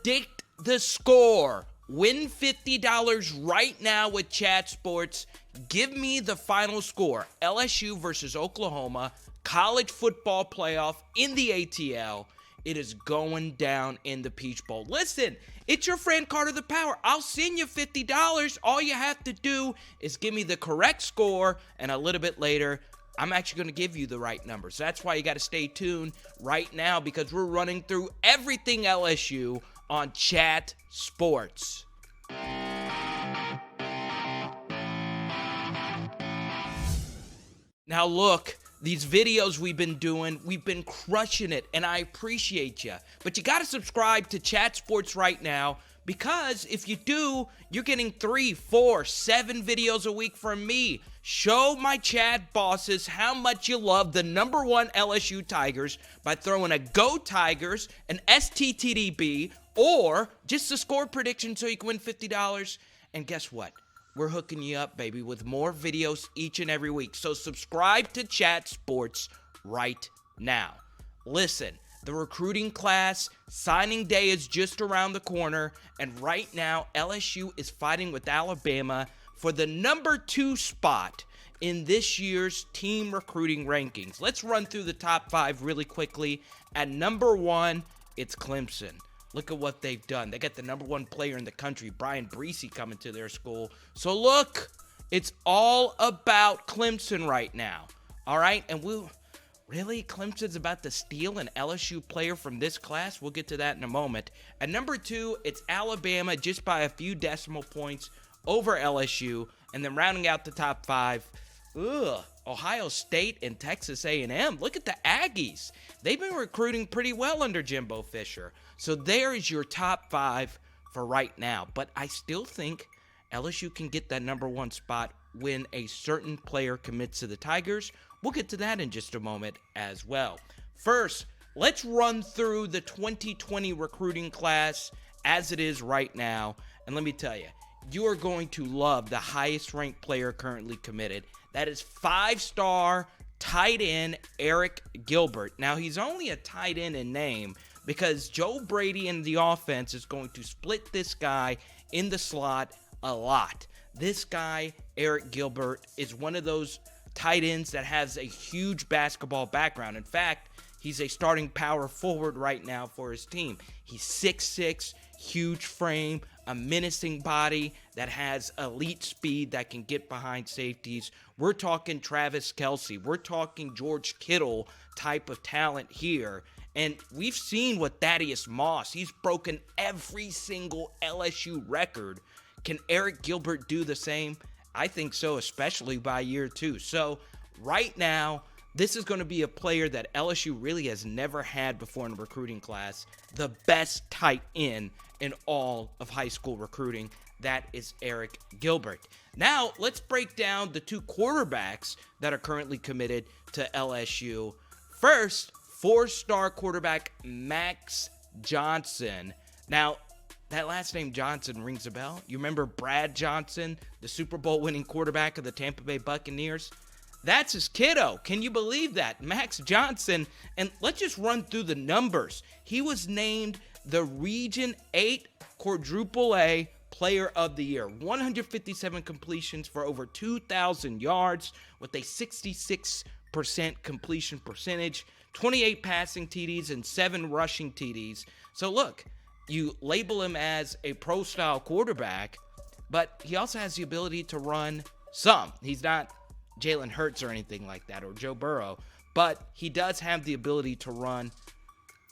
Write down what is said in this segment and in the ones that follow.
Predict the score. Win $50 right now with Chat Sports. Give me the final score. LSU versus Oklahoma, college football playoff in the ATL. It is going down in the Peach Bowl. Listen, it's your friend Carter the Power. I'll send you $50. All you have to do is give me the correct score, and a little bit later, I'm actually going to give you the right numbers. That's why you got to stay tuned right now, because we're running through everything LSU on Chat Sports. Now look, these videos we've been doing, we've been crushing it, and I appreciate you. But you got to subscribe to Chat Sports right now, because if you do, you're getting 3, 4, 7 videos a week from me. Show my chat bosses how much you love the number 1 LSU Tigers by throwing a Go Tigers, an STTDB, or just a score prediction so you can win $50. And guess what? We're hooking you up, baby, with more videos each and every week. So subscribe to Chat Sports right now. Listen, the recruiting class signing day is just around the corner, and right now LSU is fighting with Alabama for the number 2 spot in this year's team recruiting rankings. Let's run through the top 5 really quickly. At number 1, it's Clemson. Look at what they've done. They got the number 1 player in the country, Bryant, coming to their school. So look, it's all about Clemson right now. All right, and really, Clemson's about to steal an LSU player from this class? We'll get to that in a moment. At number 2, it's Alabama, just by a few decimal points over LSU. And then rounding out the top 5, Ohio State and Texas A&M. Look at the Aggies. They've been recruiting pretty well under Jimbo Fisher. So there is your top 5 for right now. But I still think LSU can get that number 1 spot when a certain player commits to the Tigers. We'll get to that in just a moment as well. First, let's run through the 2020 recruiting class as it is right now. And let me tell you, you are going to love the highest ranked player currently committed. That is 5-star tight end Arik Gilbert. Now, he's only a tight end in name because Joe Brady and the offense is going to split this guy in the slot a lot. This guy, Arik Gilbert, is one of those tight ends that has a huge basketball background. In fact, he's a starting power forward right now for his team. He's 6'6", huge frame, a menacing body that has elite speed that can get behind safeties. We're talking Travis Kelce. We're talking George Kittle type of talent here. And we've seen what Thaddeus Moss, he's broken every single LSU record. Can Arik Gilbert do the same? I think so, especially by year 2. So right now, this is going to be a player that LSU really has never had before in a recruiting class. The best tight end in all of high school recruiting. That is Arik Gilbert. Now, let's break down the 2 quarterbacks that are currently committed to LSU. First, 4-star quarterback Max Johnson. Now, that last name Johnson rings a bell. You remember Brad Johnson, the Super Bowl winning quarterback of the Tampa Bay Buccaneers? That's his kiddo. Can you believe that? Max Johnson. And let's just run through the numbers. He was named the Region 8 Quadruple A Player of the Year. 157 completions for over 2,000 yards with a 66% completion percentage, 28 passing TDs, and 7 rushing TDs. So look, you label him as a pro-style quarterback, but he also has the ability to run some. He's not Jalen Hurts or anything like that, or Joe Burrow, but he does have the ability to run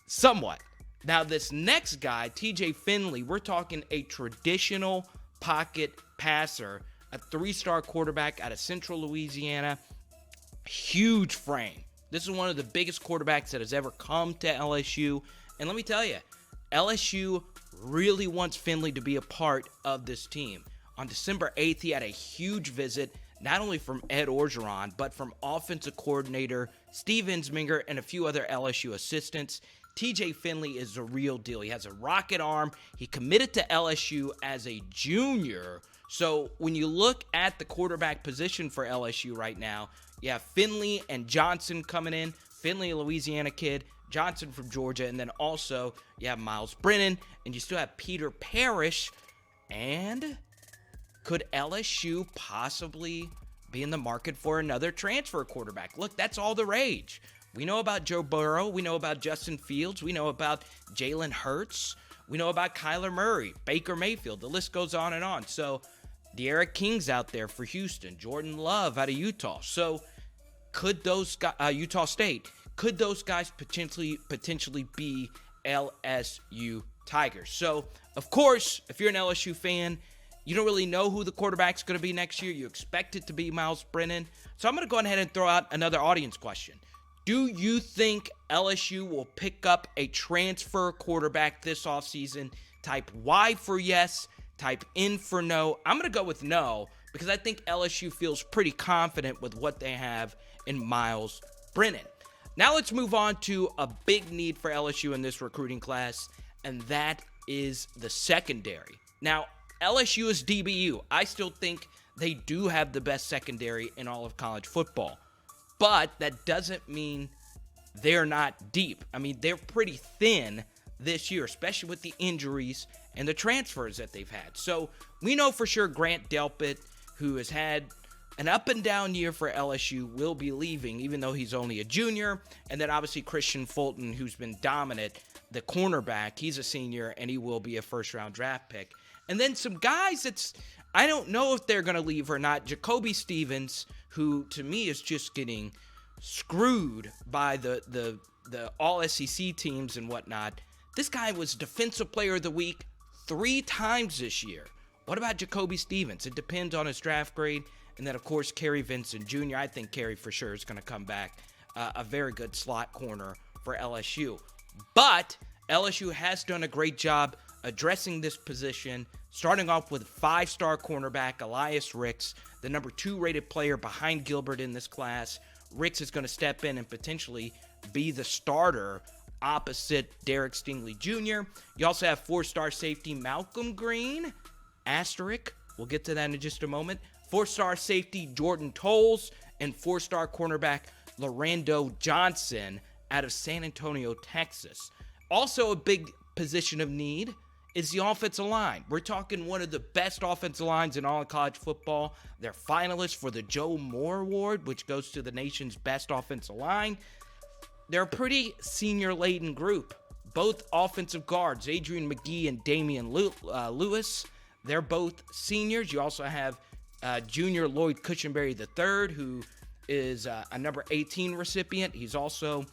somewhat. Now, this next guy, TJ Finley, we're talking a traditional pocket passer, a 3-star quarterback out of Central Louisiana, huge frame. This is one of the biggest quarterbacks that has ever come to LSU. And let me tell you, LSU really wants Finley to be a part of this team. On December 8th, he had a huge visit, not only from Ed Orgeron, but from offensive coordinator Steve Ensminger and a few other LSU assistants. TJ Finley is the real deal. He has a rocket arm. He committed to LSU as a junior. So when you look at the quarterback position for LSU right now, you have Finley and Johnson coming in. Finley, a Louisiana kid. Johnson from Georgia, and then also you have Miles Brennan, and you still have Peter Parrish. And could LSU possibly be in the market for another transfer quarterback? Look, that's all the rage. We know about Joe Burrow. We know about Justin Fields. We know about Jalen Hurts. We know about Kyler Murray, Baker Mayfield. The list goes on and on. So, De'Ara King's out there for Houston. Jordan Love out of Utah. So, could those guys, Utah State, could those guys potentially be LSU Tigers? So, of course, if you're an LSU fan, you don't really know who the quarterback's going to be next year. You expect it to be Miles Brennan. So I'm going to go ahead and throw out another audience question. Do you think LSU will pick up a transfer quarterback this offseason? Type Y for yes, type N for no. I'm going to go with no because I think LSU feels pretty confident with what they have in Miles Brennan. Now let's move on to a big need for LSU in this recruiting class, and that is the secondary. Now, LSU is DBU. I still think they do have the best secondary in all of college football. But that doesn't mean they're not deep. I mean, they're pretty thin this year, especially with the injuries and the transfers that they've had. So we know for sure Grant Delpit, who has had an up and down year for LSU, will be leaving, even though he's only a junior. And then obviously Christian Fulton, who's been dominant, the cornerback, he's a senior, and he will be a first-round draft pick. And then some guys I don't know if they're going to leave or not. Jacoby Stevens, who to me is just getting screwed by the all-SEC teams and whatnot. This guy was Defensive Player of the Week 3 times this year. What about Jacoby Stevens? It depends on his draft grade. And then, of course, Kerry Vincent Jr. I think Kerry for sure is going to come back a very good slot corner for LSU. But LSU has done a great job addressing this position, starting off with 5-star cornerback Elias Ricks, the number 2 rated player behind Gilbert in this class. Ricks is going to step in and potentially be the starter opposite Derek Stingley Jr. You also have 4-star safety Malcolm Greene, asterisk. We'll get to that in just a moment. 4-star safety Jordan Tolles, and 4-star cornerback Lorando Johnson out of San Antonio, Texas. Also a big position of need is the offensive line. We're talking one of the best offensive lines in all of college football. They're finalists for the Joe Moore Award, which goes to the nation's best offensive line. They're a pretty senior-laden group. Both offensive guards, Adrian McGee and Damian Lewis, they're both seniors. You also have junior Lloyd Cushenberry III, who is a number 18 recipient. He's also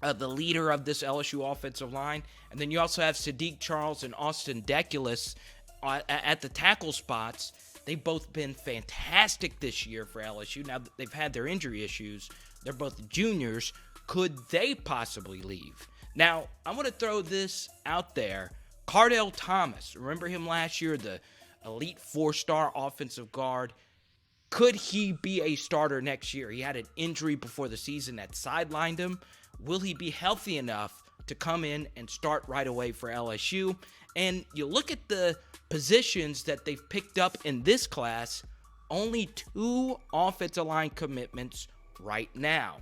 the leader of this LSU offensive line. And then you also have Sadiq Charles and Austin Deculus at the tackle spots. They've both been fantastic this year for LSU. Now that they've had their injury issues, they're both juniors. Could they possibly leave? Now, I'm going to throw this out there. Cardell Thomas, remember him last year, the elite 4-star offensive guard. Could he be a starter next year? He had an injury before the season that sidelined him. Will he be healthy enough to come in and start right away for LSU? And you look at the positions that they've picked up in this class, only 2 offensive line commitments right now.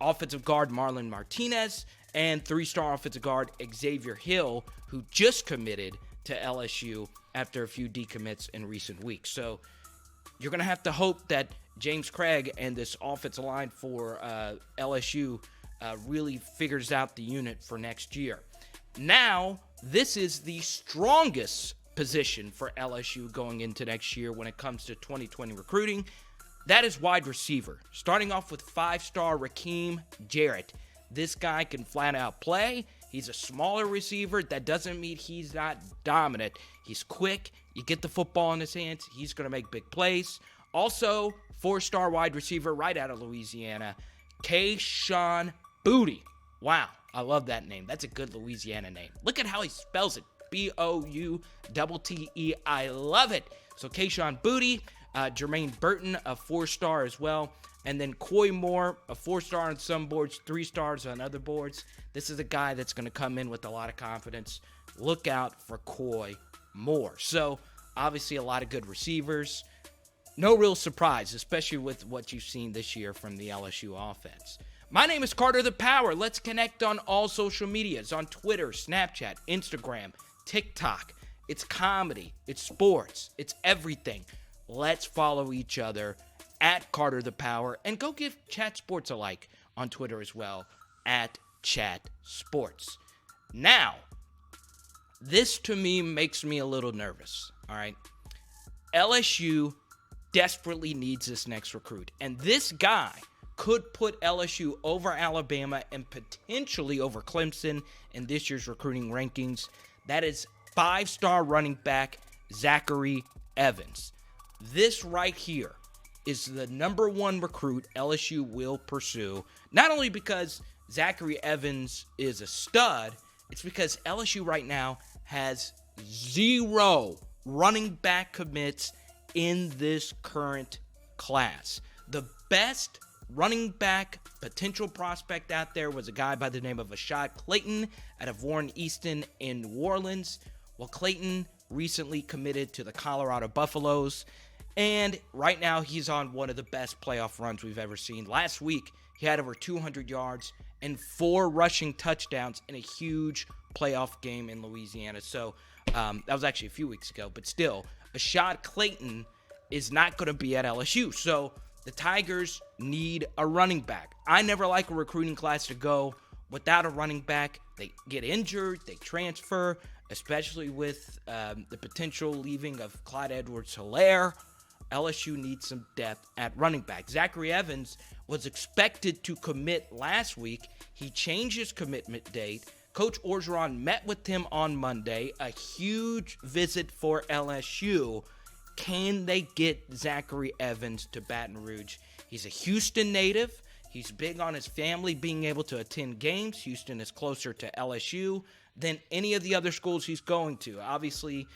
Offensive guard Marlon Martinez and 3-star offensive guard Xavier Hill, who just committed to LSU after a few decommits in recent weeks. So you're going to have to hope that James Craig and this offensive line for LSU really figures out the unit for next year. Now, this is the strongest position for LSU going into next year when it comes to 2020 recruiting. That is wide receiver. Starting off with 5-star Raheem Jarrett. This guy can flat out play. He's a smaller receiver. That doesn't mean he's not dominant. He's quick. You get the football in his hands, he's going to make big plays. Also, 4-star wide receiver right out of Louisiana, Kayshon Boutte. Wow, I love that name. That's a good Louisiana name. Look at how he spells it. Boutte. I love it. So Kayshon Boutte, Jermaine Burton, a 4-star as well. And then Coy Moore, a 4-star on some boards, 3 stars on other boards. This is a guy that's going to come in with a lot of confidence. Look out for Coy Moore. So, obviously, a lot of good receivers. No real surprise, especially with what you've seen this year from the LSU offense. My name is Carter the Power. Let's connect on all social medias, on Twitter, Snapchat, Instagram, TikTok. It's comedy, it's sports, it's everything. Let's follow each other at Carter the Power, and go give Chat Sports a like on Twitter as well, at Chat Sports. Now, this to me makes me a little nervous, all right? LSU desperately needs this next recruit, and this guy could put LSU over Alabama and potentially over Clemson in this year's recruiting rankings. That is 5-star running back Zachary Evans. This right here is the number one recruit LSU will pursue, not only because Zachary Evans is a stud, it's because LSU right now has 0 running back commits in this current class. The best running back potential prospect out there was a guy by the name of Rashad Clayton out of Warren Easton in New Orleans. Well, Clayton recently committed to the Colorado Buffaloes, and right now he's on one of the best playoff runs we've ever seen. Last week, he had over 200 yards and 4 rushing touchdowns in a huge playoff game in Louisiana. So that was actually a few weeks ago, but still, Rashad Clayton is not going to be at LSU. So the Tigers need a running back. I never like a recruiting class to go without a running back. They get injured, they transfer, especially with the potential leaving of Clyde Edwards-Helaire. LSU needs some depth at running back. Zachary Evans was expected to commit last week. He changed his commitment date. Coach Orgeron met with him on Monday. A huge visit for LSU. Can they get Zachary Evans to Baton Rouge? He's a Houston native. He's big on his family being able to attend games. Houston is closer to LSU than any of the other schools he's going to. Obviously,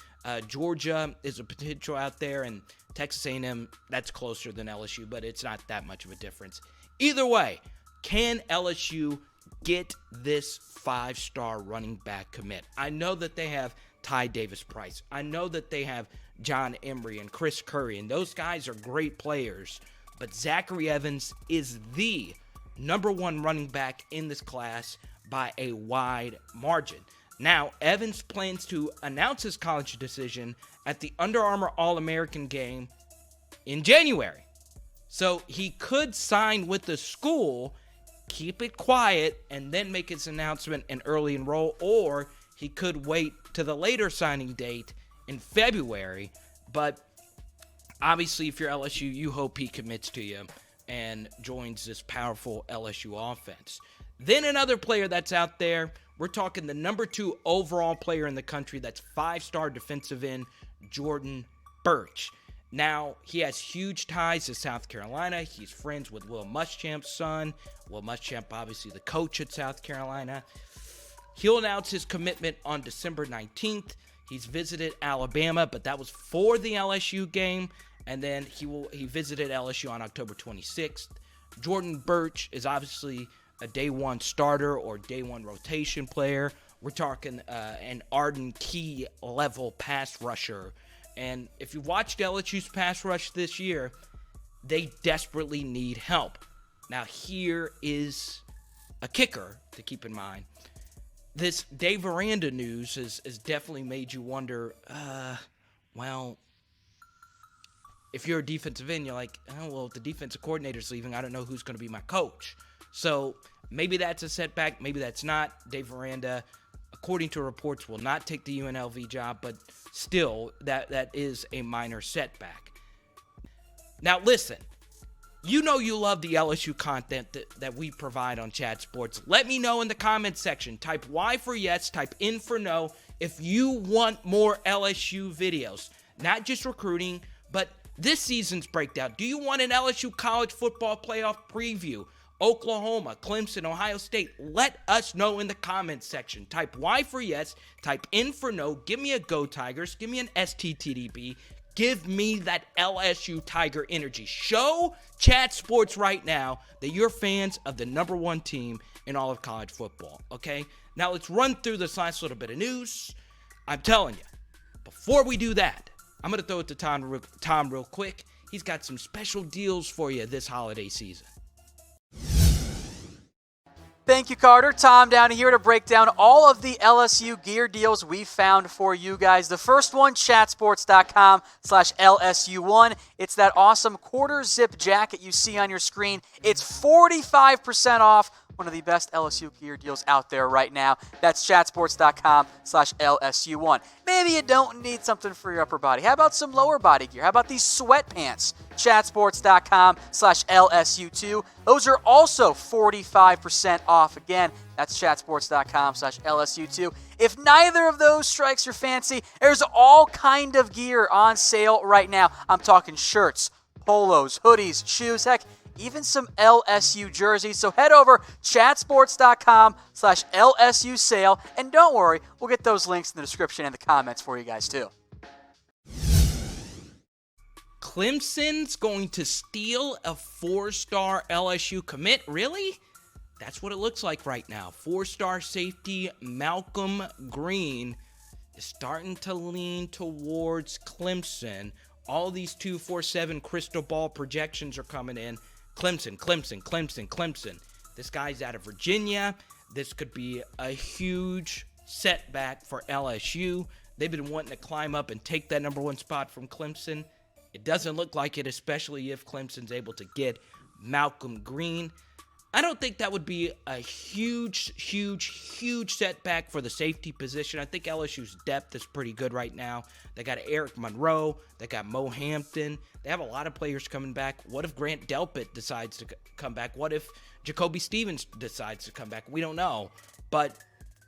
Georgia is a potential out there, and Texas A&M, that's closer than LSU, but it's not that much of a difference. Either way, can LSU get this 5-star running back commit? I know that they have Ty Davis-Price. I know that they have John Emery and Chris Curry, and those guys are great players, but Zachary Evans is the number one running back in this class by a wide margin. Now, Evans plans to announce his college decision at the Under Armour All-American game in January. So he could sign with the school, keep it quiet, and then make his announcement and early enroll, or he could wait to the later signing date in February. But obviously, if you're LSU, you hope he commits to you and joins this powerful LSU offense. Then another player that's out there, we're talking the number 2 overall player in the country. That's 5-star defensive end Jordan Burch. Now, he has huge ties to South Carolina. He's friends with Will Muschamp's son. Will Muschamp, obviously the coach at South Carolina. He'll announce his commitment on December 19th. He's visited Alabama, but that was for the LSU game. And then he visited LSU on October 26th. Jordan Burch is obviously a day one starter or day one rotation player. We're talking an Arden Key level pass rusher. And if you watched LSU's pass rush this year, they desperately need help. Now, here is a kicker to keep in mind. This Dave Aranda news has definitely made you wonder, well, if you're a defensive end, you're like, oh, well, if the defensive coordinator's leaving, I don't know who's going to be my coach. So maybe that's a setback. Maybe that's not. Dave Aranda, according to reports, will not take the UNLV job, but still, that is a minor setback. Now, listen, you know you love the LSU content that we provide on Chat Sports. Let me know in the comments section. Type Y for yes, type N for no if you want more LSU videos. Not just recruiting, but this season's breakdown. Do you want an LSU college football playoff preview? Oklahoma, Clemson, Ohio State. Let us know in the comments section. Type Y for yes, type N for no. Give me a Go Tigers. Give me an STTDB. Give me that LSU Tiger energy. Show Chat Sports right now that you're fans of the number one team in all of college football, okay? Now let's run through this last little bit of news. I'm telling you, before we do that, I'm going to throw it to Tom real quick. He's got some special deals for you this holiday season. Thank you, Carter. Tom down here to break down all of the LSU gear deals we found for you guys. The first one, chatsports.com/LSU1. It's that awesome quarter zip jacket you see on your screen. It's 45% off. One of the best LSU gear deals out there right now. That's chatsports.com/LSU1. Maybe you don't need something for your upper body. How about some lower body gear? How about these sweatpants? Chatsports.com/LSU2. Those are also 45% off. Again, that's chatsports.com/LSU2. If neither of those strikes your fancy, there's all kind of gear on sale right now. I'm talking shirts, polos, hoodies, shoes, heck, even some LSU jerseys. So head over chatsports.com/LSU sale. And don't worry, we'll get those links in the description and the comments for you guys too. Clemson's going to steal a 4-star LSU commit? Really? That's what it looks like right now. 4-star safety Malcolm Greene is starting to lean towards Clemson. All these 247 crystal ball projections are coming in. Clemson. This guy's out of Virginia. This could be a huge setback for LSU. They've been wanting to climb up and take that number 1 spot from Clemson. It doesn't look like it, especially if Clemson's able to get Malcolm Greene. I don't think that would be a huge setback for the safety position. I think LSU's depth is pretty good right now. They got Eric Monroe. They got Mo Hampton. They have a lot of players coming back. What if Grant Delpit decides to come back? What if Jacoby Stevens decides to come back? We don't know. But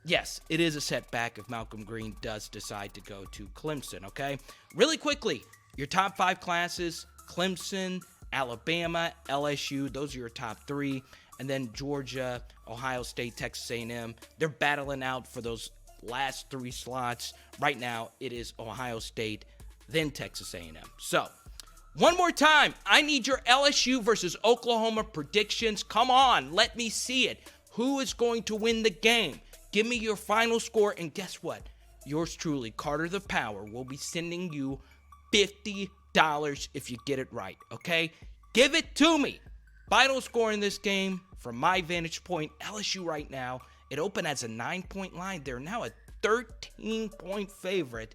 yes, it is a setback if Malcolm Greene does decide to go to Clemson, okay? Really quickly, your top 5 classes, Clemson, Alabama, LSU, those are your top 3. And then Georgia, Ohio State, Texas A&M. They're battling out for those last 3 slots. Right now, it is Ohio State, then Texas A&M. So, one more time, I need your LSU versus Oklahoma predictions. Come on, let me see it. Who is going to win the game? Give me your final score, and guess what? Yours truly, Carter the Power, will be sending you $50 if you get it right, okay? Give it to me. Final score in this game, from my vantage point, LSU right now, it opened as a 9-point line. They're now a 13-point favorite,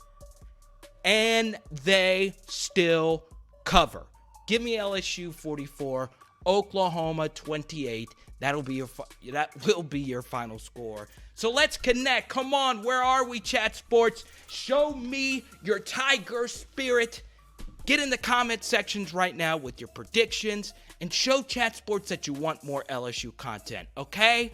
and they still cover. Give me LSU 44, Oklahoma 28. That will be your final score. So let's connect. Come on, where are we, Chat Sports? Show me your Tiger spirit. Get in the comment sections right now with your predictions and show Chat Sports that you want more LSU content, okay?